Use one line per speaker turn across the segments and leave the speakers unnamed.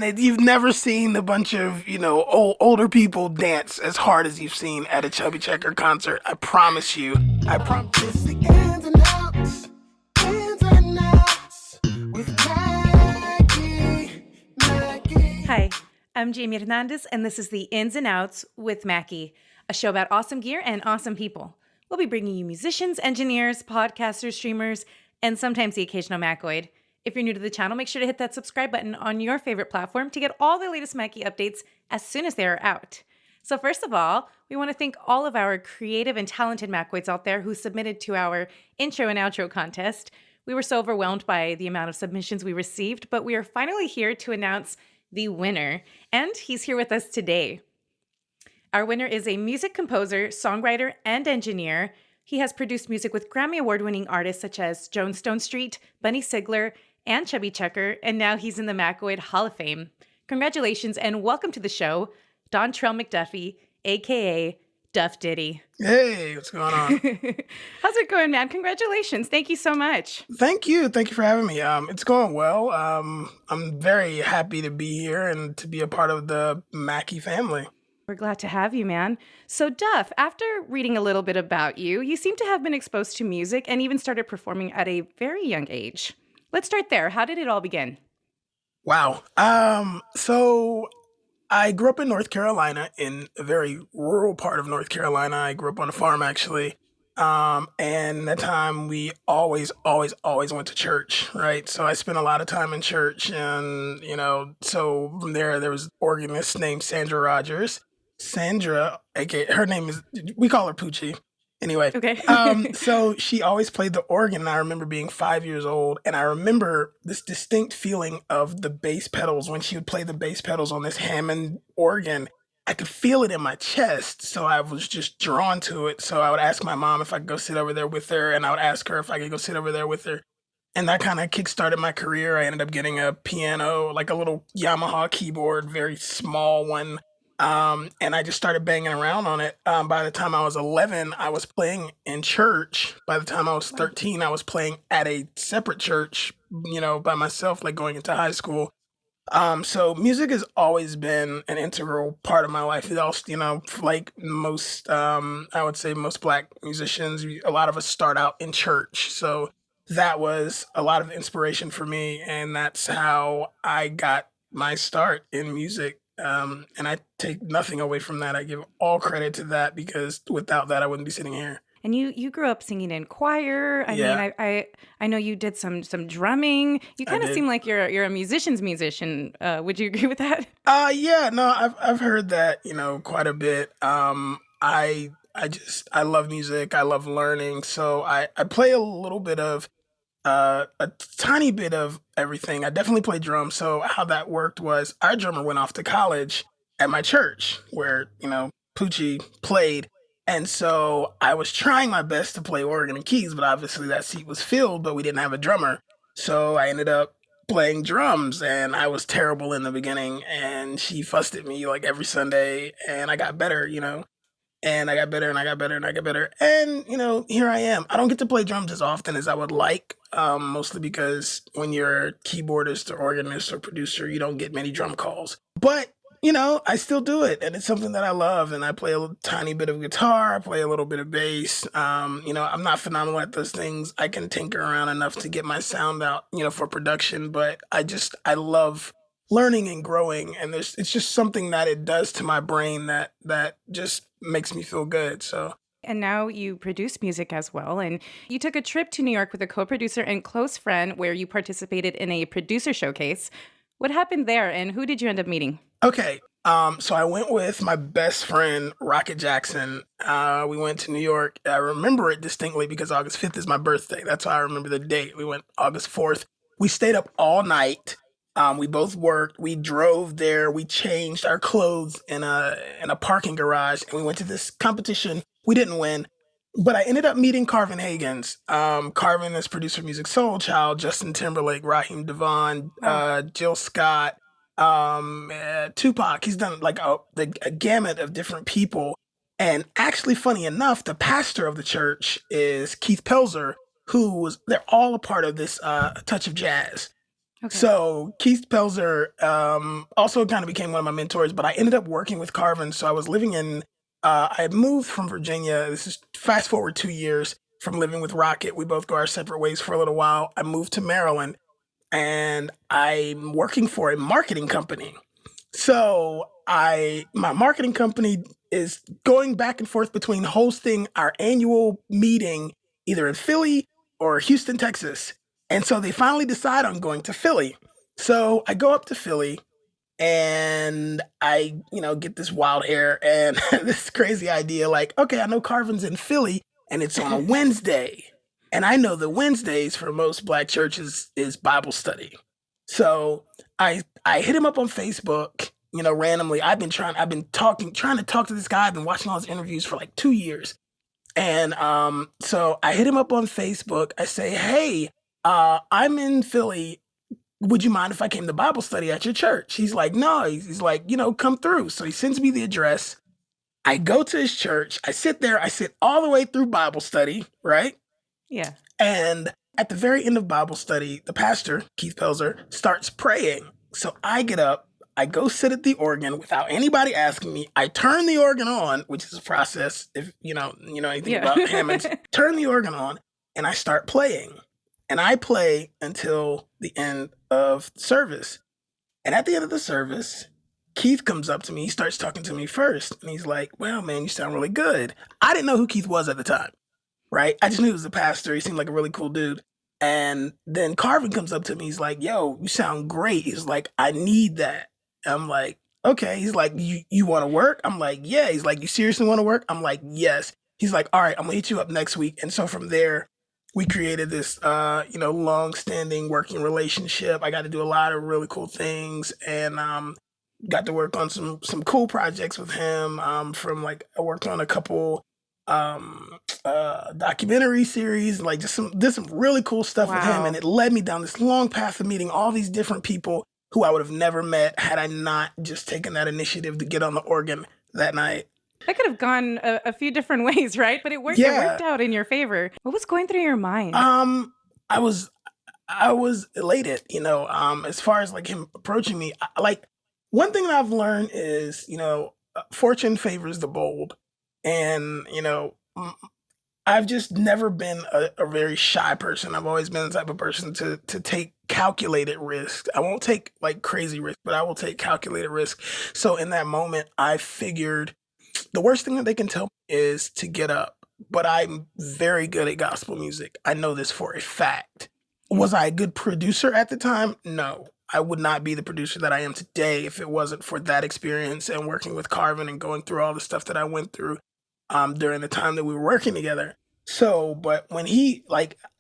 you've never seen a bunch of, older people dance as hard as you've seen at a Chubby Checker concert. I promise you. I promise.
It's the ins and outs with Mackie.
Hi, I'm Jamie Hernandez, and this is the Ins and Outs with Mackie, a show about awesome gear and awesome people. We'll be bringing you musicians, engineers, podcasters, streamers, and sometimes the occasional Mackoid. If you're new to the channel, make sure to hit that subscribe button on your favorite platform to get all the latest Mackie updates as soon as they are out. So first of all, we want to thank all of our creative and talented Mackoids out there who submitted to our intro and outro contest. We were so overwhelmed by the amount of submissions we received, but we are finally here to announce the winner, and he's here with us today. Our winner is a music composer, songwriter, and engineer. He has produced music with Grammy Award-winning artists such as Joan Stonestreet, Bunny Sigler, and Chubby Checker, and now he's in the Mackoid Hall of Fame. Congratulations and welcome to the show, Dontrell McDuffie, aka Duff Diddy.
Hey, what's going on?
How's it going, man? Congratulations. Thank you so much.
Thank you. Thank you for having me. It's going well. I'm very happy to be here and to be a part of the Mackie family.
We're glad to have you, man. So, Duff, after reading a little bit about you, you seem to have been exposed to music and even started performing at a very young age. Let's start there. How did it all begin?
Wow. So I grew up in North Carolina, in a very rural part of North Carolina. I grew up on a farm, actually. And that time we always went to church, right? So I spent a lot of time in church, and, so from there was an organist named Sandra Rogers. Sandra, aka, her name is, we call her Poochie. Anyway,
Okay.
so she always played the organ, and I remember being 5 years old, and I remember this distinct feeling of the bass pedals when she would play the bass pedals on this Hammond organ. I could feel it in my chest, so I was just drawn to it. So I would ask my mom if I could go sit over there with her, and I would ask her if I could go sit over there with her. And that kind of kickstarted my career. I ended up getting a piano, like a little Yamaha keyboard, very small one. And I just started banging around on it. By the time I was 11, I was playing in church. By the time I was 13, I was playing at a separate church, by myself, like going into high school. So music has always been an integral part of my life. It also, like most, I would say most Black musicians, a lot of us start out in church. So that was a lot of inspiration for me. And that's how I got my start in music. And I take nothing away from that. I give all credit to that, because without that, I wouldn't be sitting here.
And you grew up singing in choir. I
Yeah.
mean, I know you did some drumming. You kind of
did.
seem like you're a musician's musician. Would you agree with that?
Yeah, no, I've heard that, quite a bit. I love music. I love learning. So I play a little bit of, a tiny bit of everything. I definitely play drums. So how that worked was our drummer went off to college at my church where, Poochie played. And so I was trying my best to play organ and keys, but obviously that seat was filled, but we didn't have a drummer. So I ended up playing drums, and I was terrible in the beginning, and she fussed at me like every Sunday, and I got better, and I got better and I got better and I got better. And, here I am. I don't get to play drums as often as I would like, mostly because when you're a keyboardist or organist or producer, you don't get many drum calls. But, I still do it. And it's something that I love. And I play a tiny bit of guitar. I play a little bit of bass. I'm not phenomenal at those things. I can tinker around enough to get my sound out, for production. But I love learning and growing, and it's just something that it does to my brain that just makes me feel good. So.
And now you produce music as well. And you took a trip to New York with a co-producer and close friend where you participated in a producer showcase. What happened there, and who did you end up meeting?
Okay. So I went with my best friend, Rocket Jackson. We went to New York. I remember it distinctly because August 5th is my birthday. That's why I remember the date. We went August 4th. We stayed up all night. We both worked. We drove there. We changed our clothes in a parking garage, and we went to this competition. We didn't win, but I ended up meeting Carvin Hagens. Carvin is producer of Music Soul Child, Justin Timberlake, Raheem Devon, Jill Scott, Tupac. He's done like a gamut of different people. And actually, funny enough, the pastor of the church is Keith Pilzer, they're all a part of this Touch of Jazz.
Okay.
So Keith Pilzer also kind of became one of my mentors, but I ended up working with Carvin. So I was living in, I had moved from Virginia. This is fast forward 2 years from living with Rocket. We both go our separate ways for a little while. I moved to Maryland and I'm working for a marketing company. So my marketing company is going back and forth between hosting our annual meeting either in Philly or Houston, Texas. And so they finally decide on going to Philly. So I go up to Philly and I, get this wild hair and this crazy idea like, okay, I know Carvin's in Philly and it's on a Wednesday. And I know that Wednesdays for most black churches is Bible study. So I hit him up on Facebook, randomly. I've been trying to talk to this guy. I've been watching all his interviews for like 2 years. And so I hit him up on Facebook. I say, hey, I'm in Philly. Would you mind if I came to Bible study at your church? He's like, no. He's like, come through. So he sends me the address. I go to his church. I sit there. I sit all the way through Bible study, right?
Yeah.
And at the very end of Bible study, the pastor, Keith Pilzer, starts praying. So I get up, I go sit at the organ without anybody asking me. I turn the organ on, which is a process if you know anything about Hammonds. Turn the organ on, and I start playing. And I play until the end of service. And at the end of the service, Keith comes up to me. He starts talking to me first. And he's like, well, man, you sound really good. I didn't know who Keith was at the time, right? I just knew he was a pastor. He seemed like a really cool dude. And then Carvin comes up to me. He's like, yo, you sound great. He's like, I need that. I'm like, okay. He's like, you want to work? I'm like, yeah. He's like, you seriously want to work? I'm like, yes. He's like, all right, I'm going to hit you up next week. And so from there, we created this, long-standing working relationship. I got to do a lot of really cool things, and got to work on some cool projects with him. From like I worked on a couple documentary series, like did some really cool stuff with him, and it led me down this long path of meeting all these different people who I would have never met had I not just taken that initiative to get on the organ that night.
That could have gone a few different ways, right? But it worked out in your favor. What was going through your mind?
I was elated, as far as like him approaching me. Like one thing that I've learned is, fortune favors the bold. And, I've just never been a very shy person. I've always been the type of person to take calculated risks. I won't take like crazy risks, but I will take calculated risks. So in that moment, I figured the worst thing that they can tell me is to get up. But I'm very good at gospel music. I know this for a fact. Was I a good producer at the time? No. I would not be the producer that I am today if it wasn't for that experience and working with Carvin and going through all the stuff that I went through during the time that we were working together. So, but when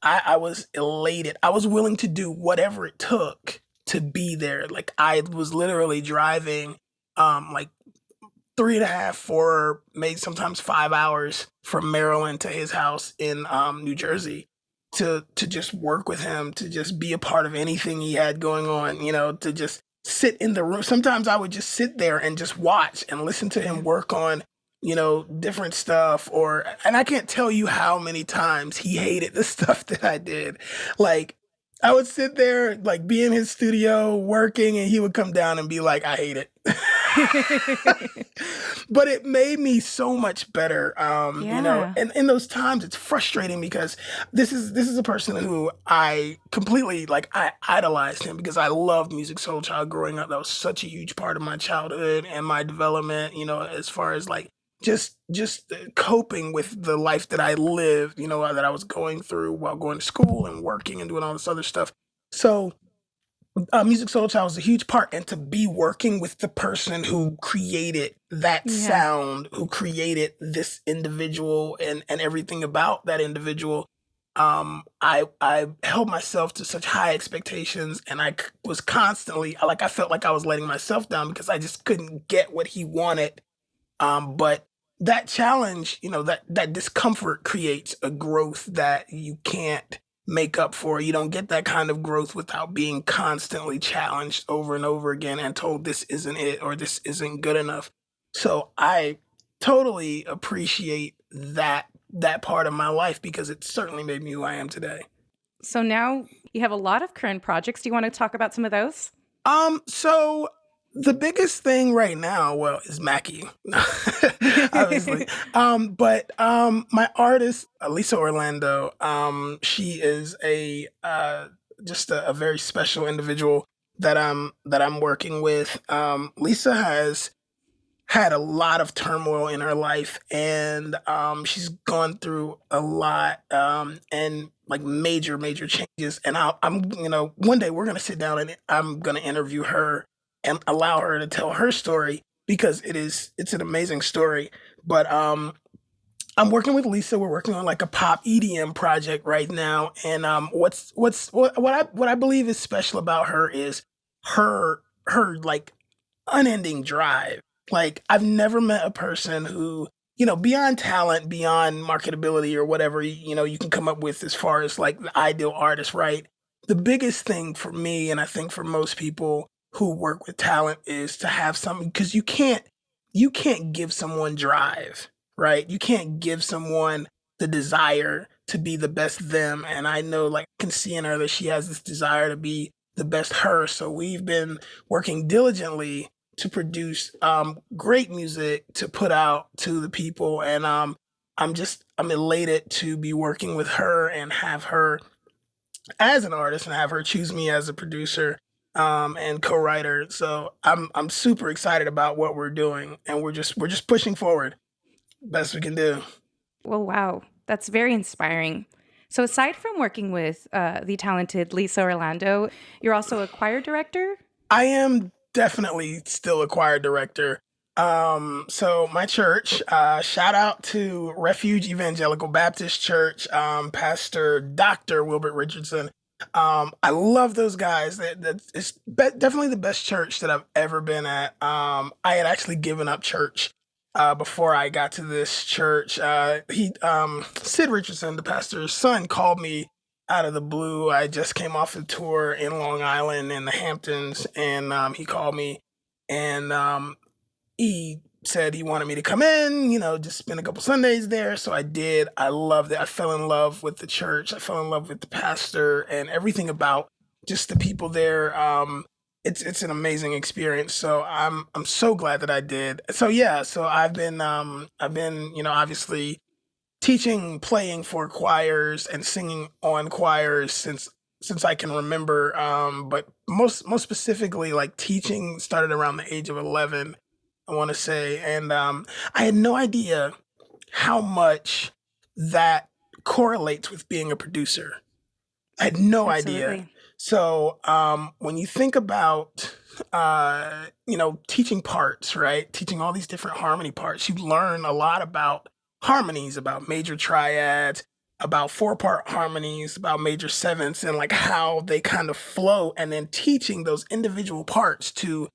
I was elated. I was willing to do whatever it took to be there. Like I was literally driving like 3.5, 4, maybe sometimes 5 hours from Maryland to his house in New Jersey to just work with him, to just be a part of anything he had going on, to just sit in the room. Sometimes I would just sit there and just watch and listen to him work on, different stuff and I can't tell you how many times he hated the stuff that I did. Like I would sit there, like be in his studio working and he would come down and be like, I hate it. But it made me so much better. And in those times it's frustrating because this is a person who I completely I idolized him because I loved Music Soul Child growing up. That was such a huge part of my childhood and my development, as far as just coping with the life that I lived, that I was going through while going to school and working and doing all this other stuff. So Music Soul Child was a huge part, and to be working with the person who created that sound, who created this individual and everything about that individual, I held myself to such high expectations, and I was constantly I felt like I was letting myself down because I just couldn't get what he wanted. But that challenge, that discomfort creates a growth that you can't make up for. You don't get that kind of growth without being constantly challenged over and over again and told this isn't it or this isn't good enough. So I totally appreciate that part of my life because it certainly made me who I am today.
So now you have a lot of current projects. Do you want to talk about some of those?
So the biggest thing right now, well, is Mackie, obviously. But my artist, Lisa Orlando, she is a just a very special individual that I'm working with. Lisa has had a lot of turmoil in her life, and she's gone through a lot, and like major changes. And I'm one day we're gonna sit down and I'm gonna interview her and allow her to tell her story because it's an amazing story. But I'm working with Lisa. We're working on like a pop EDM project right now, and what I believe is special about her is her like unending drive. Like I've never met a person who, beyond talent, beyond marketability or whatever, you can come up with as far as like the ideal artist, right? The biggest thing for me, and I think for most people who work with talent, is to have something because you can't give someone drive, right? You can't give someone the desire to be the best them. And I know, like, I can see in her that she has this desire to be the best her. So we've been working diligently to produce great music to put out to the people. And I'm elated to be working with her and have her as an artist and have her choose me as a producer and co-writer. So I'm super excited about what we're doing, and we're just pushing forward best we can do.
Well, wow. That's very inspiring. So, aside from working with the talented Lisa Orlando, you're also a choir director?
I am definitely still a choir director. So my church, shout out to Refuge Evangelical Baptist Church, Pastor Dr. Wilbert Richardson. I love those guys. Definitely the best church that I've ever been at. I had actually given up church before I got to this church. Sid Richardson, the pastor's son, called me out of the blue. I just came off a tour in Long Island in the Hamptons, and he called me, and he said he wanted me to come in, just spend a couple Sundays there. So I did. I loved it. I fell in love with the church. I fell in love with the pastor and everything about just the people there. It's an amazing experience. So I'm so glad that I did. So yeah, so I've been obviously teaching, playing for choirs and singing on choirs since I can remember. But most specifically, like teaching started around the age of 11, I want to say, and I had no idea how much that correlates with being a producer. I had no idea.
Absolutely.
So when you think about teaching parts, right? Teaching all these different harmony parts, you learn a lot about harmonies, about major triads, about four-part harmonies, about major sevenths, and like how they kind of flow, and then teaching those individual parts to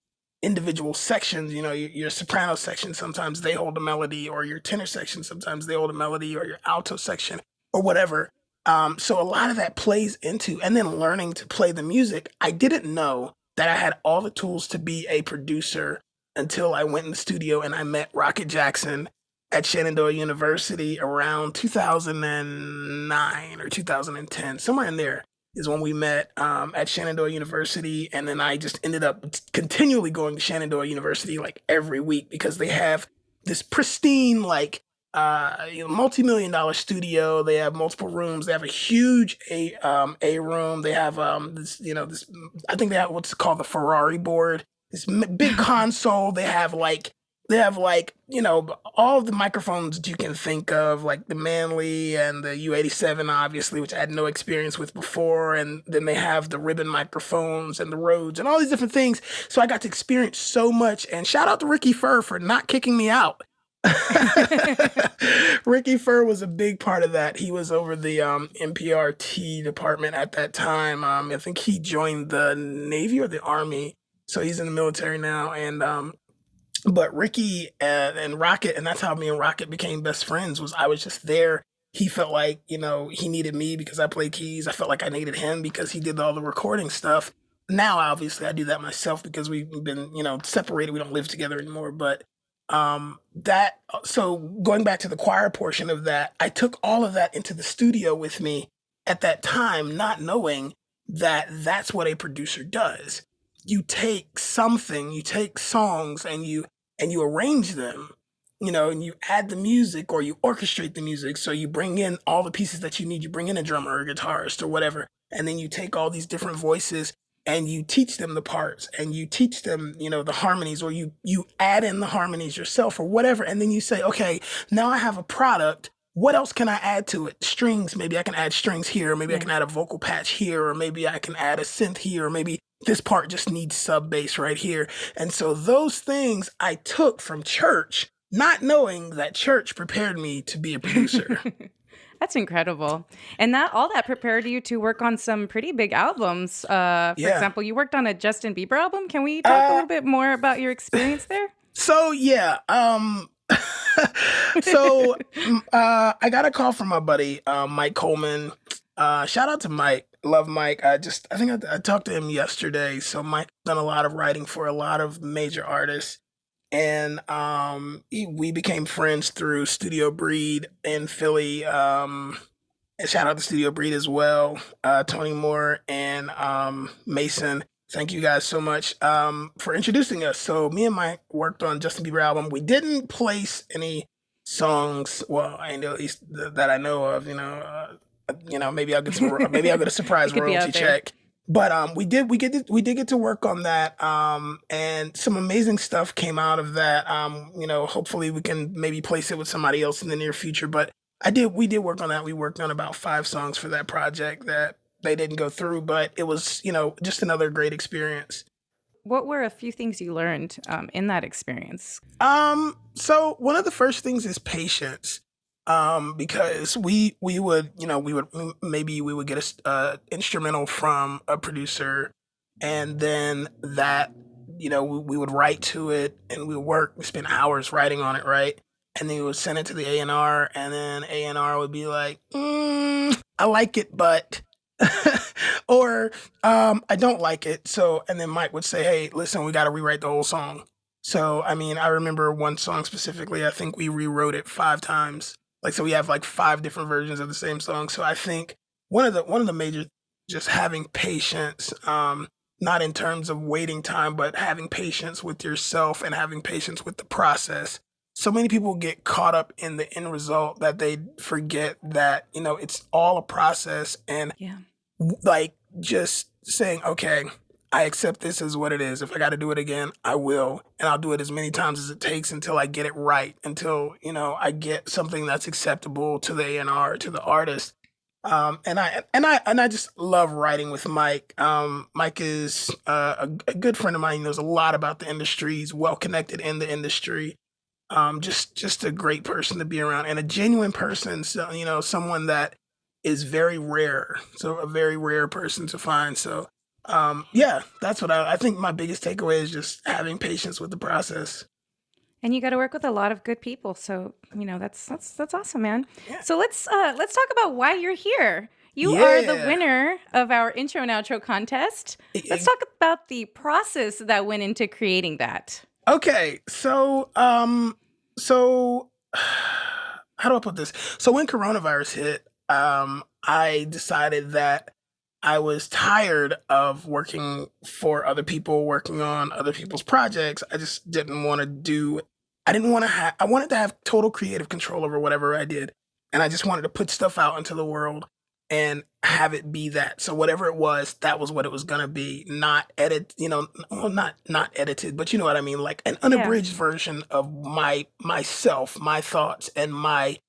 individual sections. Your soprano section, sometimes they hold a melody, or your tenor section, sometimes they hold a melody, or your alto section, or whatever. So a lot of that plays into, and then learning to play the music. I didn't know that I had all the tools to be a producer until I went in the studio and I met Rocket Jackson at Shenandoah University around 2009 or 2010, somewhere in there is when we met at Shenandoah University. And then I just ended up continually going to Shenandoah University like every week because they have this pristine, like, multi-million dollar studio. They have multiple rooms. They have a huge a room. They have this, I think they have what's called the Ferrari board. This big console. They have like all of the microphones that you can think of, like the Manley and the U87, obviously, which I had no experience with before. And then they have the ribbon microphones and the Rhodes and all these different things. So I got to experience so much. And shout out to Ricky Fur for not kicking me out. Ricky Fur was a big part of that. He was over the MPRT department at that time. I think he joined the Navy or the Army, so he's in the military now. And but Ricky and Rocket, and that's how me and Rocket became best friends. Was I was just there. He felt like he needed me because I played keys. I felt like I needed him because he did all the recording stuff. Now, obviously, I do that myself because we've been separated. We don't live together anymore, but that so going back to the choir portion of that, I took all of that into the studio with me, at that time, not knowing that that's what a producer does. You take something, you take songs and you arrange them, and you add the music or you orchestrate the music. So you bring in all the pieces that you need. You bring in a drummer or a guitarist or whatever, and then you take all these different voices and you teach them the parts and you teach them, the harmonies, or you add in the harmonies yourself or whatever. And then you say, okay, now I have a product. What else can I add to it? Strings, maybe I can add strings here, maybe I can add a vocal patch here, or maybe I can add a synth here, or maybe this part just needs sub bass right here. And so those things I took from church, not knowing that church prepared me to be a producer.
That's incredible. And all that prepared you to work on some pretty big albums. For example, you worked on a Justin Bieber album. Can we talk a little bit more about your experience there?
So yeah, so I got a call from my buddy Mike Coleman. Shout out to Mike. Love Mike. I think I talked to him yesterday. So Mike done a lot of writing for a lot of major artists, and we became friends through Studio Breed in Philly. And shout out to Studio Breed as well, Tony Moore and Mason. Thank you guys so much for introducing us. So me and Mike worked on Justin Bieber album. We didn't place any songs. Well, I know at least that I know of. Maybe I'll get a surprise royalty check. But we did get to work on that. And some amazing stuff came out of that. Hopefully we can maybe place it with somebody else in the near future. But we did work on that. We worked on about 5 songs for that project that they didn't go through, but it was, just another great experience.
What were a few things you learned in that experience?
So one of the first things is patience. Because we would get a instrumental from a producer, and then that, we would write to it and we spend hours writing on it, right? And then we would send it to the A&R, and then A&R would be like, I like it, but or I don't like it. So, and then Mike would say, hey, listen, we got to rewrite the whole song. So, I mean, I remember one song specifically, I think we rewrote it 5 times. So we have 5 different versions of the same song. So I think one of the major, just having patience, not in terms of waiting time, but having patience with yourself and having patience with the process. So many people get caught up in the end result that they forget that, it's all a process, and just saying, okay, I accept this as what it is. If I got to do it again, I will. And I'll do it as many times as it takes until I get it right, until, I get something that's acceptable to the A&R, to the artist. And I just love writing with Mike. Mike is a good friend of mine. He knows a lot about the industry. He's well connected in the industry. Just a great person to be around, and a genuine person. So, someone that is very rare. So a very rare person to find. So, that's what I think my biggest takeaway is, just having patience with the process.
And you got to work with a lot of good people. So, that's awesome, man. Yeah. So let's talk about why you're here. You are the winner of our intro and outro contest. Let's talk about the process that went into creating that.
Okay. So, how do I put this? So when coronavirus hit, I decided that I was tired of working for other people, working on other people's projects. I just didn't want to I wanted to have total creative control over whatever I did. And I just wanted to put stuff out into the world and have it be that. So whatever it was, that was what it was going to be. Not not edited, but you know what I mean? Like an unabridged version of myself, my thoughts, and my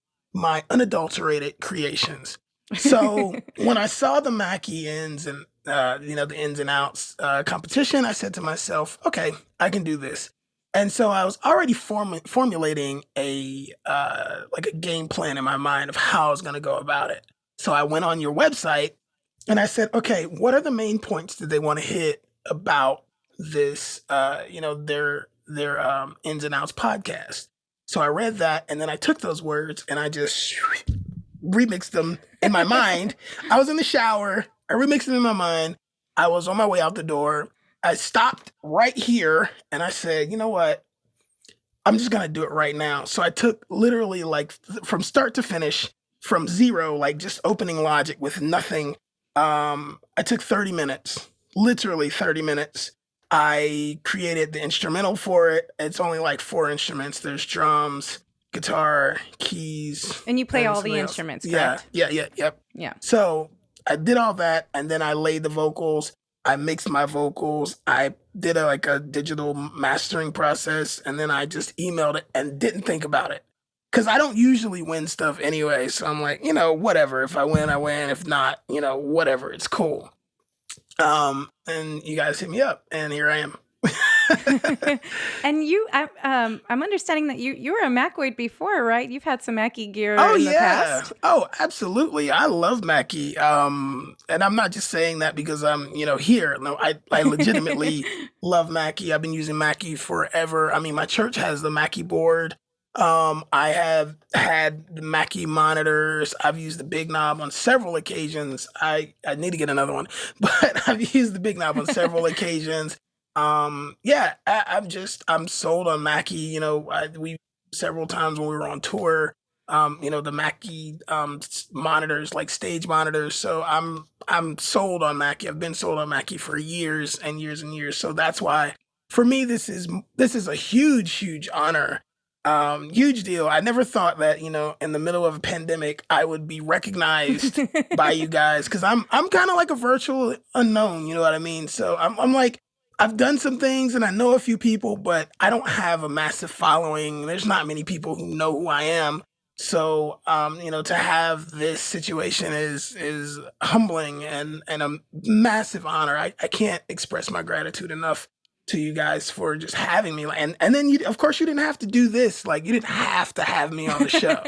unadulterated creations. So when I saw the Mackie ins and the ins and outs competition, I said to myself, okay, I can do this. And so I was already formulating a game plan in my mind of how I was going to go about it. So I went on your website and I said, okay, what are the main points that they want to hit about this, their ins and outs podcast? So I read that, and then I took those words and I just remixed them in my mind. I was in the shower. I remixed them in my mind. I was on my way out the door. I stopped right here and I said, you know what? I'm just going to do it right now. So I took literally from start to finish from zero, like just opening Logic with nothing. I took 30 minutes, literally 30 minutes. I created the instrumental for it. It's only like 4 instruments. There's drums, guitar, keys,
And you play
and
all the
something else.
instruments,
Yeah,
correct?
yep.
Yeah.
So I did all that, and then I laid the vocals. I mixed my vocals. I did like a digital mastering process, and then I just emailed it and didn't think about it. Cause I don't usually win stuff anyway, so I'm like, whatever. If I win, I win. If not, whatever. It's cool. And you guys hit me up, and here I am.
And I'm understanding that you were a Mackoid before, right? You've had some Mackie gear
Oh
in the
yeah.
past.
Oh, absolutely. I love Mackie. And I'm not just saying that because I'm, here. No, I legitimately love Mackie. I've been using Mackie forever. I mean, my church has the Mackie board. I have had the Mackie monitors. I've used the big knob on several occasions. I need to get another one, but I've used the big knob on several occasions. Yeah, I'm sold on Mackie. We several times when we were on tour. The Mackie monitors, like stage monitors. So I'm sold on Mackie. I've been sold on Mackie for years and years and years. So that's why for me this is a huge honor. Huge deal. I never thought that, in the middle of a pandemic, I would be recognized by you guys because I'm kind of like a virtual unknown, you know what I mean? So I'm like, I've done some things and I know a few people, but I don't have a massive following. There's not many people who know who I am. So, to have this situation is humbling and a massive honor. I can't express my gratitude enough to you guys for just having me. And then of course you didn't have to do this. Like you didn't have to have me on the show.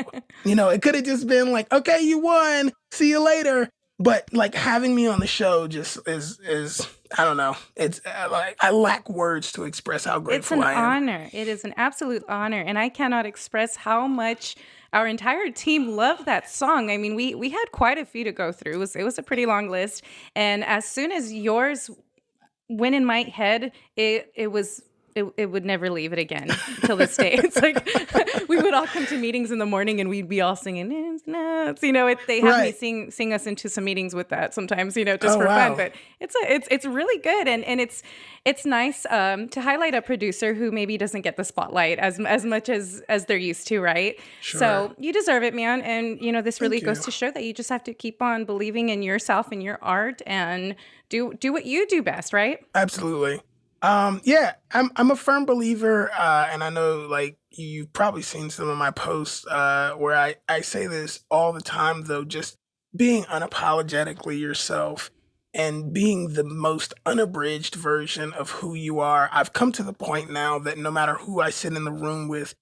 It could have just been like, okay, you won. See you later. But like having me on the show just is I don't know. It's like I lack words to express how
It's an
grateful I am.
honor. It is an absolute honor. And I cannot express how much our entire team loved that song. I mean, we had quite a few to go through. It was a pretty long list. And as soon as yours went in my head, it would never leave it again till this day. It's like we would all come to meetings in the morning and we'd be all singing ins and outs. They have
Right.
me sing us into some meetings with that sometimes, just
Oh,
for fun.
wow.
But it's really good, and it's nice to highlight a producer who maybe doesn't get the spotlight as much as they're used to, right?
Sure.
So you deserve it, man. And this really
Thank
goes
you.
to show that you just have to keep on believing in yourself and your art and do what you do best, right?
Absolutely. Yeah, I'm a firm believer, and I know like you've probably seen some of my posts where I say this all the time though, just being unapologetically yourself and being the most unabridged version of who you are. I've come to the point now that no matter who I sit in the room with,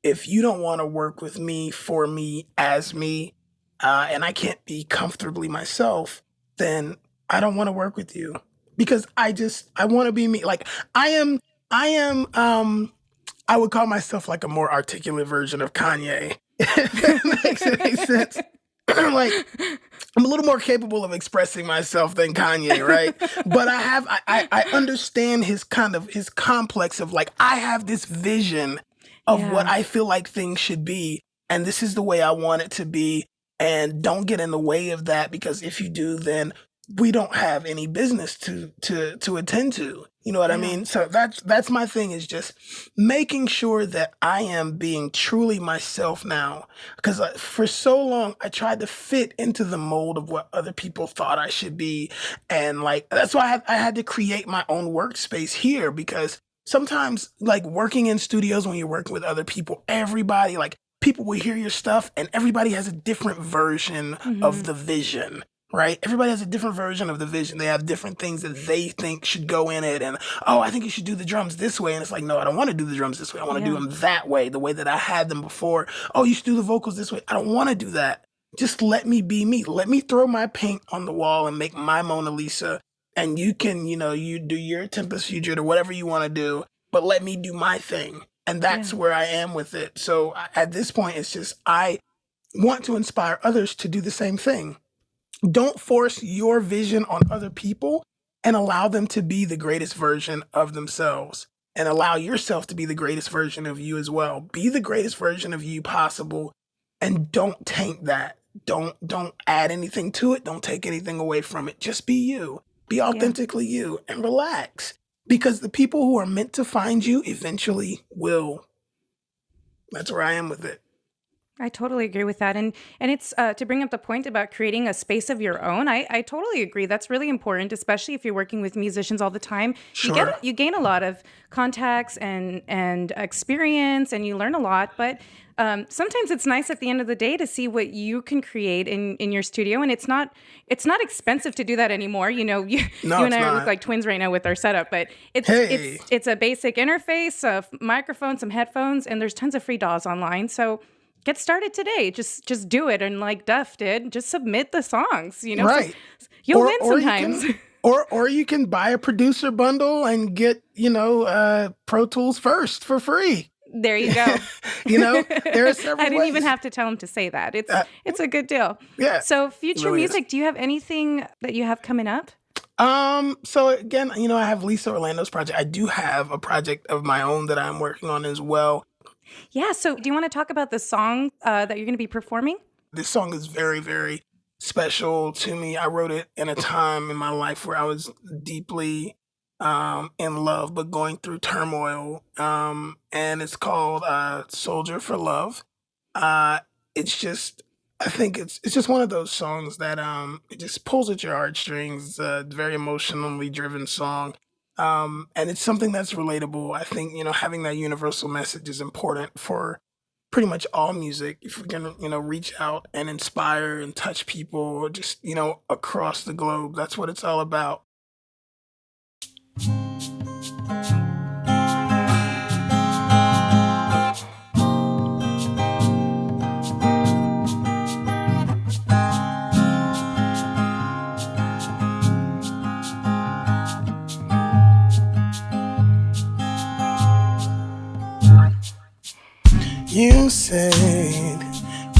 if you don't want to work with me, for me, as me, and I can't be comfortably myself, then I don't want to work with you because I want to be me. Like I would call myself like a more articulate version of Kanye. If that makes any sense. Like I'm a little more capable of expressing myself than Kanye, right? But I understand his complex of like I have this vision of
Yeah.
what I feel like things should be, and this is the way I want it to be. And don't get in the way of that because if you do, then we don't have any business to attend to. You know what I
Yeah.
mean? So that's my thing is just making sure that I am being truly myself now. Because for so long I tried to fit into the mold of what other people thought I should be, and like that's why I had to create my own workspace here because sometimes like working in studios when you're working with other people, everybody like people will hear your stuff and everybody has a different version of the vision, right? Everybody has a different version of the vision. They have different things that they think should go in it. And, oh, I think you should do the drums this way. And it's like, no, I don't want to do the drums this way. I want to do
Yeah.
them that way, the way that I had them before. Oh, you should do the vocals this way. I don't want to do that. Just let me be me. Let me throw my paint on the wall and make my Mona Lisa. And you can, you do your Tempest Fugit or whatever you want to do, but let me do my thing. And that's
Yeah.
where I am with it. So at this point, it's just I want to inspire others to do the same thing. Don't force your vision on other people and allow them to be the greatest version of themselves and allow yourself to be the greatest version of you as well. Be the greatest version of you possible and don't taint that. Don't add anything to it. Don't take anything away from it. Just be you. Be
Yeah.
authentically you and relax. Because the people who are meant to find you eventually will. That's where I am with it.
I totally agree with that. And it's to bring up the point about creating a space of your own. I totally agree. That's really important, especially if you're working with musicians all the time.
Sure.
You gain a lot of contacts and experience, and you learn a lot. But sometimes it's nice at the end of the day to see what you can create in your studio. And it's not expensive to do that anymore. You know,
No,
you and
it's
I look
not.
like twins right now with our setup, but
Hey.
it's a basic interface, a microphone, some headphones, and there's tons of free DAWs online. So get started today. Just do it, and like Duff did, just submit the songs. You know, so
Right.
you'll win
Or you
sometimes.
can or you can buy a producer bundle and get, Pro Tools first for free.
There you go.
There are several
I didn't even
ways.
have to tell him to say that.
Uh,
It's a good deal.
yeah,
So
it
future
really is.
music, do you have anything that you have coming up?
So again, I have Lisa Orlando's project. I do have a project of my own that I'm working on as well.
Yeah. So do you want to talk about the song that you're going to be performing?
This song is very, very special to me. I wrote it in a time in my life where I was deeply in love, but going through turmoil. And it's called Soldier for Love. Uh, it's just, I think it's just one of those songs that it just pulls at your heartstrings. It's a very emotionally driven song. And it's something that's relatable. I think, having that universal message is important for pretty much all music. If we can, reach out and inspire and touch people just, across the globe, that's what it's all about. You said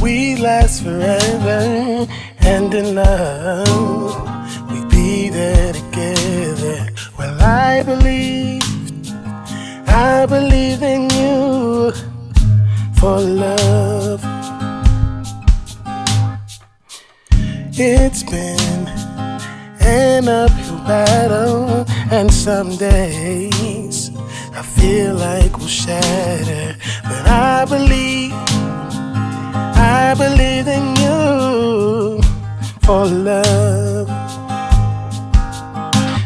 we last forever, and in love we be there together. Well, I believe in you for love. It's been an uphill battle, and some days I feel like we'll shatter, but I believe in you for love.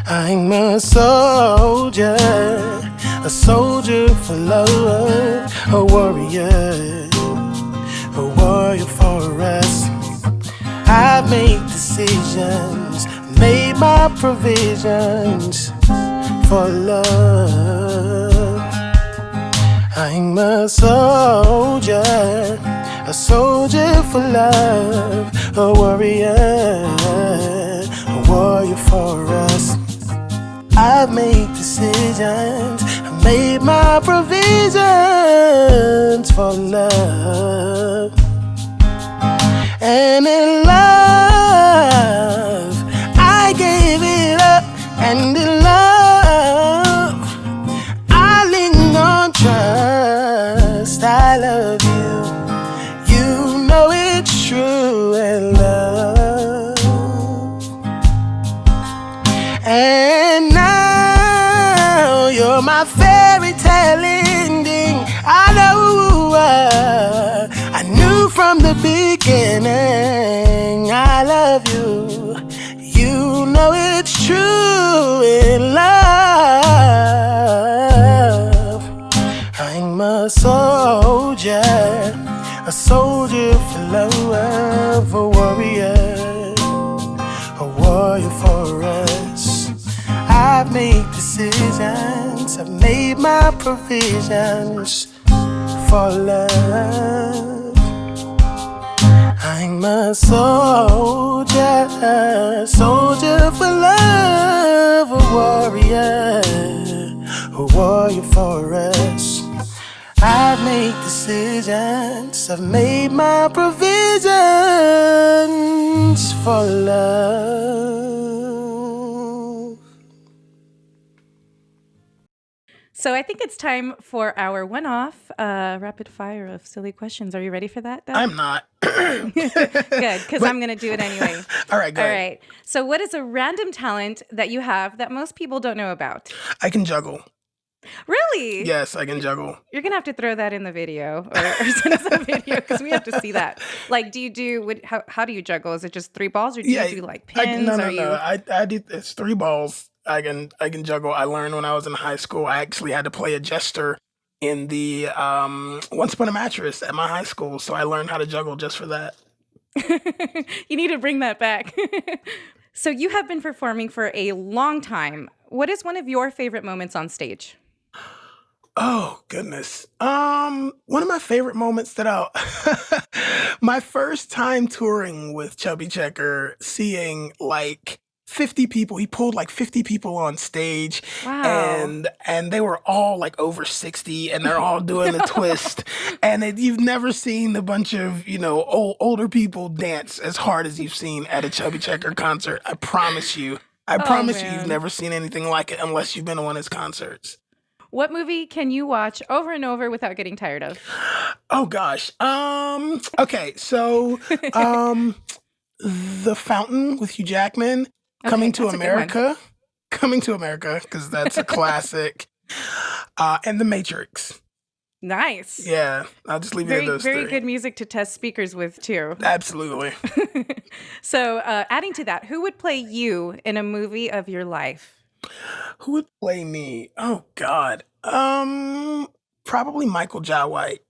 I'm a soldier for love, a warrior for us. I've made decisions, made my provisions for love. I'm a soldier for love, a warrior for us. I've made decisions, I made my provisions for love. And in love, I gave it up, and in love, I lean on trust. I love you, you know it's true, and love. And now you're my fairy tale ending. I know, I knew from the beginning. I love you, you know it's true in love. I'm a soldier for love, a warrior for us. I've made decisions, I've made my provisions for love. I'm a soldier for love, a warrior for us. I've made decisions, I've made my provisions for love.
So I think it's time for our one-off rapid fire of silly questions. Are you ready for that, Duff?
I'm not.
Good, because
But
I'm going to do it anyway.
all right, go
All
ahead.
right. So what is a random talent that you have that most people don't know about?
I can juggle.
Really?
Yes, I can juggle.
You're going to have to throw that in the video or send us a video because we have to see that. Like, how do you juggle? Is it just three balls or do
Yeah,
you do like pins?
no,
Are
no, no.
you...
I do. It's three balls. I can juggle. I learned when I was in high school. I actually had to play a jester in the Once Upon a Mattress at my high school, so I learned how to juggle just for that.
You need to bring that back. So you have been performing for a long time. What is one of your favorite moments on stage?
Oh goodness. One of my favorite moments that I'll my first time touring with Chubby Checker, seeing like 50 people, he pulled like 50 people on stage
Wow.
and they were all like over 60 and they're all doing the twist. And you've never seen a bunch of, older people dance as hard as you've seen at a Chubby Checker concert. I promise you. I
Oh,
promise you've
man.
never seen anything like it unless you've been to one of his concerts.
What movie can you watch over and over without getting tired of?
Oh gosh. Okay, so um The Fountain with Hugh Jackman,
Okay, that's a good one.
Coming to America, because that's a classic. And The Matrix.
Nice.
Yeah, I'll just leave it at
Very,
those
very
three.
good music to test speakers with, too.
Absolutely.
So, adding to that, who would play you in a movie of your life?
Who would play me? Oh God. Probably Michael Jai White.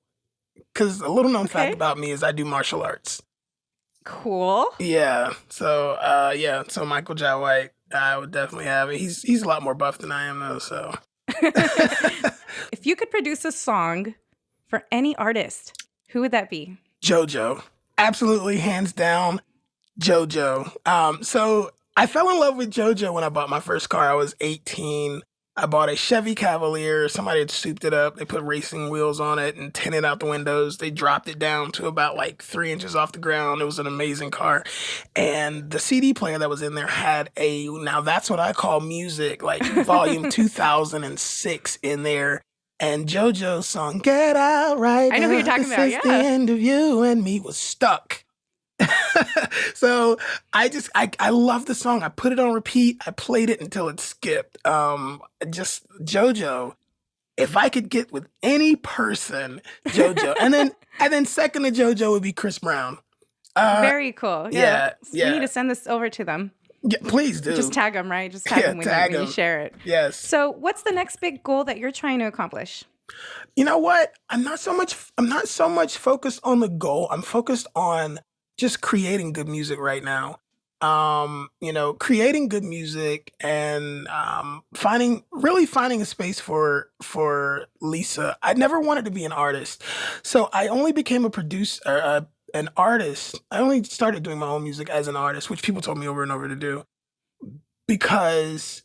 Because a little known fact
Okay.
about me is I do martial arts.
Cool.
Yeah. So Michael Jai White, I would definitely have it. He's a lot more buff than I am though, so
If you could produce a song for any artist, who would that be?
JoJo. Absolutely hands down JoJo. So I fell in love with JoJo when I bought my first car. I was 18. I bought a Chevy Cavalier. Somebody had souped it up. They put racing wheels on it and tinted out the windows. They dropped it down to about like 3 inches off the ground. It was an amazing car. And the CD player that was in there had now that's what I call music, like volume 2006 in there. And JoJo's song, Get Out Right
I know who you're
Now,
talking
this
about,
is the
yeah.
end of you and me, was stuck. So I love the song. I put it on repeat. I played it until it skipped. Just JoJo. If I could get with any person, JoJo, and then second to JoJo would be Chris Brown. Uh,
Very cool. Yeah.
yeah,
You need
yeah,
to send this over to them.
yeah. Please do.
Just tag them, right? Just tag
Yeah,
them when
tag
you
'em.
share it.
Yes.
So, what's the next big goal that you're trying to accomplish?
You know what? I'm not so much focused on the goal. I'm focused on just creating good music right now. Creating good music and finding a space for Lisa. I never wanted to be an artist. So I only became a producer, an artist. I only started doing my own music as an artist, which people told me over and over to do because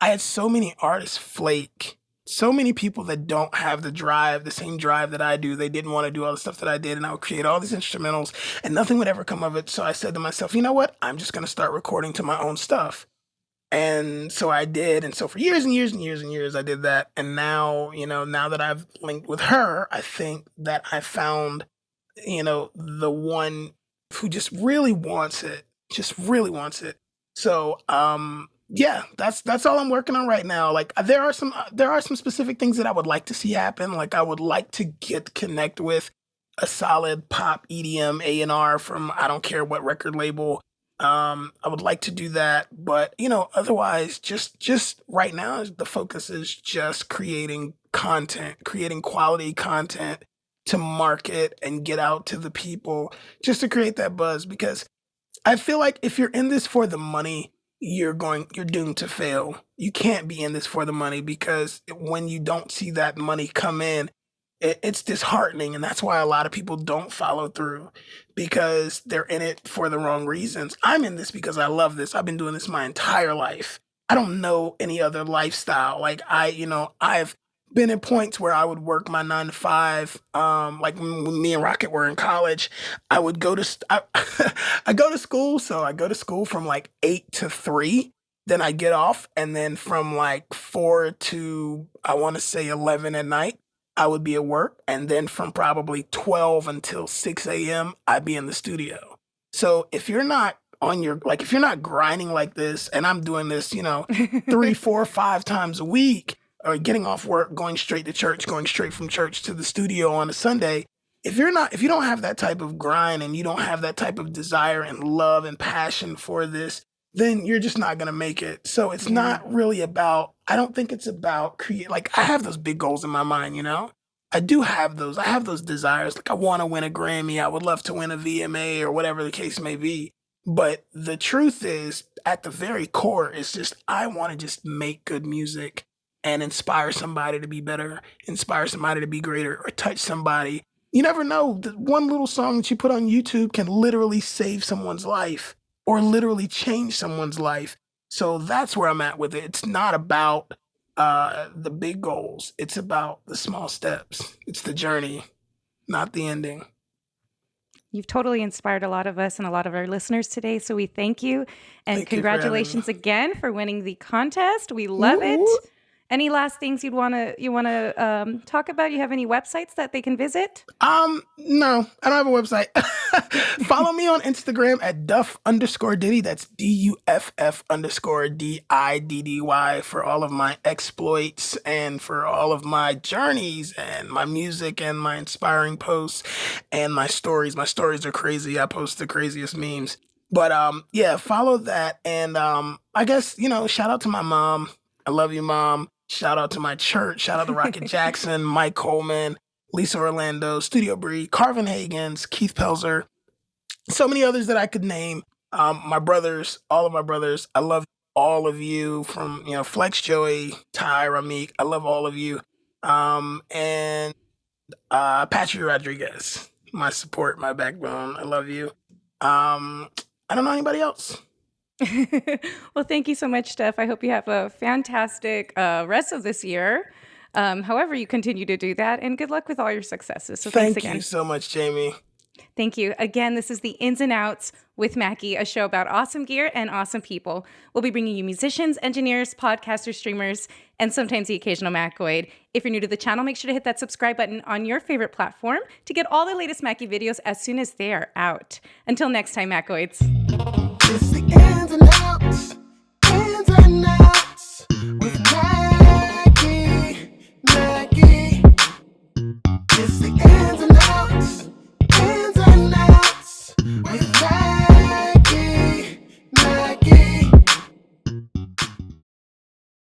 I had so many artists flake. So many people that don't have the same drive that I do. They didn't want to do all the stuff that I did, and I would create all these instrumentals, and nothing would ever come of it. So I said to myself, you know what? I'm just going to start recording to my own stuff. And so I did. And so for years and years and years and years, I did that. And now, now that I've linked with her, I think that I found, the one who just really wants it. So, yeah, that's all I'm working on right now. Like there are some specific things that I would like to see happen. Like I would like to connect with a solid pop EDM A&R from I don't care what record label. I would like to do that, but otherwise, just right now, the focus is just creating content, creating quality content to market and get out to the people, just to create that buzz. Because I feel like if you're in this for the money, you're doomed to fail. You can't be in this for the money because when you don't see that money come in, it's disheartening. And that's why a lot of people don't follow through because they're in it for the wrong reasons. I'm in this because I love this. I've been doing this my entire life. I don't know any other lifestyle. Like I've been at points where I would work my 9 to 5. Like when me and Rocket were in college, I would go to I go to school. So I go to school from like 8 to 3. Then I get off, and then from like 4 to, I want to say, 11 at night, I would be at work. And then from probably 12 until 6 a.m., I'd be in the studio. So if you're not on your, like, if you're not grinding like this, and I'm doing this, three, four, 5 times a week, or getting off work, going straight to church, going straight from church to the studio on a Sunday, if you don't have that type of grind and you don't have that type of desire and love and passion for this, then you're just not gonna make it. So it's
Yeah.
not really about, I don't think it's about create, like, I have those big goals in my mind. I do have those. I have those desires. Like, I want to win a Grammy. I would love to win a VMA or whatever the case may be. But the truth is, at the very core, it's just I want to just make good music and inspire somebody to be better, inspire somebody to be greater, or touch somebody. You never know. The one little song that you put on YouTube can literally save someone's life or literally change someone's life. So that's where I'm at with it. It's not about the big goals. It's about the small steps. It's the journey, not the ending.
You've totally inspired a lot of us and a lot of our listeners today. So we thank you. And
Thank you for having me.
congratulations again for winning the contest. We love it.
Woo-hoo.
Any last things you wanna talk about? You have any websites that they can visit?
No, I don't have a website. Follow me on Instagram at Duff_Diddy. That's DUFF_DIDDY for all of my exploits and for all of my journeys and my music and my inspiring posts and my stories. My stories are crazy. I post the craziest memes. But yeah, follow that. And I guess, shout out to my mom. I love you, Mom. Shout out to my church. Shout out to Rocket Jackson, Mike Coleman, Lisa Orlando, Studio Bree, Carvin Hagens, Keith Pilzer, so many others that I could name. My brothers, all of my brothers. I love all of you from, Flex Joey, Ty, Ramik. I love all of you. And Patrick Rodriguez, my support, my backbone. I love you. I don't know anybody else.
Well, thank you so much, Duff. I hope you have a fantastic rest of this year. However you continue to do that, and good luck with all your successes. So thanks
Thank
again.
you so much, Jamie.
Thank you. Again, this is the Ins and Outs with Mackie, a show about awesome gear and awesome people. We'll be bringing you musicians, engineers, podcasters, streamers, and sometimes the occasional Mackoid. If you're new to the channel, make sure to hit that subscribe button on your favorite platform to get all the latest Mackie videos as soon as they are out. Until next time, Mackoids.
It's the ins and outs, with Mackie. It's the